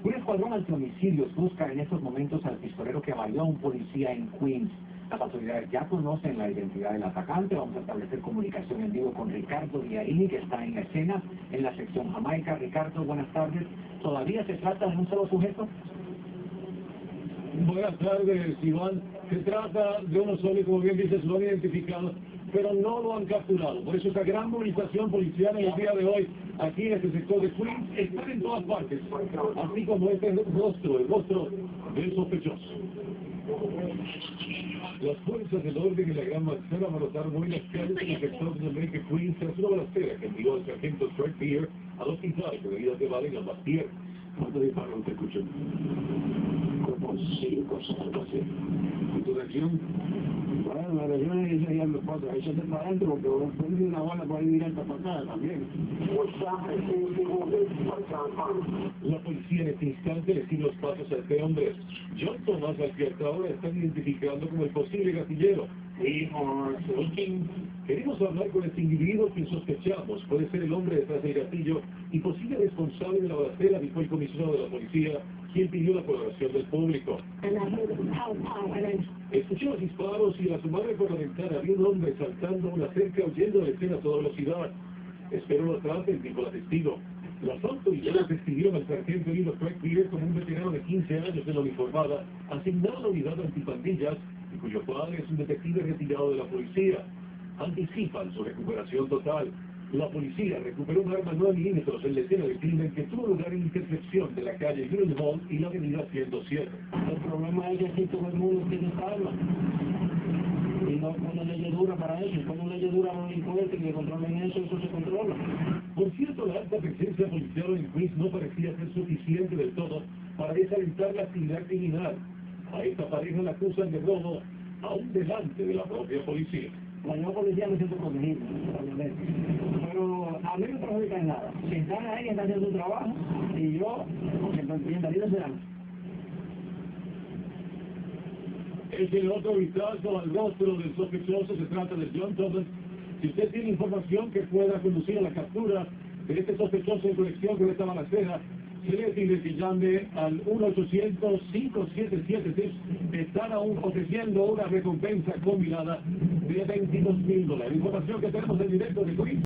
Un escuadrón antihomicidios busca en estos momentos al pistolero que avalló a un policía en Queens. Las autoridades ya conocen la identidad del atacante. Vamos a establecer comunicación en vivo con Ricardo Diarini, que está en la escena, en la sección Jamaica. Ricardo, buenas tardes. ¿Todavía se trata de un solo sujeto? Buenas tardes, Iván. Se trata de uno solo y, como bien dices, lo han identificado, pero no lo han capturado. Por eso esta gran movilización policial en el día de hoy, aquí en este sector de Queens, está en todas partes, así como este rostro, el rostro del sospechoso. Las fuerzas del orden y la Gran Manzana abarrotaron hoy las calles en el sector de Jamaica, Queens, tras una balacera que envió al sargento Trent Beer al hospital por heridas de bala en ambas piernas. ¿Cuántos disparos te escuchan? Como 5 o 6. ¿Y tu reacción? Bueno, la región es ya me pasa, eso es para adentro, porque poner una bala por ahí directa para acá también. La policía en este instante le sigue los pasos a este hombre. John Thomas, al que hasta ahora están identificando como el posible gatillero. Queremos hablar con este individuo que sospechamos puede ser el hombre detrás del gatillo y posible responsable de la balacera, dijo el comisionado de la policía, quien pidió la colaboración del público. Escuché los disparos y a su madre por la ventana había un hombre saltando a una cerca huyendo de la escena a toda velocidad. Espero lo atrapen, dijo la testigo. Las autoridades describieron al sargento herido Frank Beer como un veterano de 15 años de la uniformada, asignado a la unidad antipandillas, y cuyo padre es un detective retirado de la policía. Anticipan su recuperación total. La policía recuperó un arma 9 milímetros en la escena del crimen que tuvo lugar en la intersección de la calle Greenwald y la avenida 107. El problema es que aquí todo el mundo tiene esta arma. Y no ponen ley dura para eso. Ponen ley dura a los delincuentes que controlen eso, eso se controla. Por cierto, la alta presencia policial en Queens no parecía ser suficiente del todo para desalentar la actividad criminal. A esta pareja la acusan de robo aún delante de la propia policía. La policía me siento protegido, obviamente. Pero a mí no me perjudica en nada. Si están ahí, están haciendo su trabajo, y yo, bienvenido serán. Es el otro vistazo al rostro del sospechoso. Se trata de John Thomas. Si usted tiene información que pueda conducir a la captura de este sospechoso en conexión con esta balacera, se le pide que llame al 1-800-5776. Están aún ofreciendo una recompensa combinada de $22,000. Información que tenemos en directo de Queens.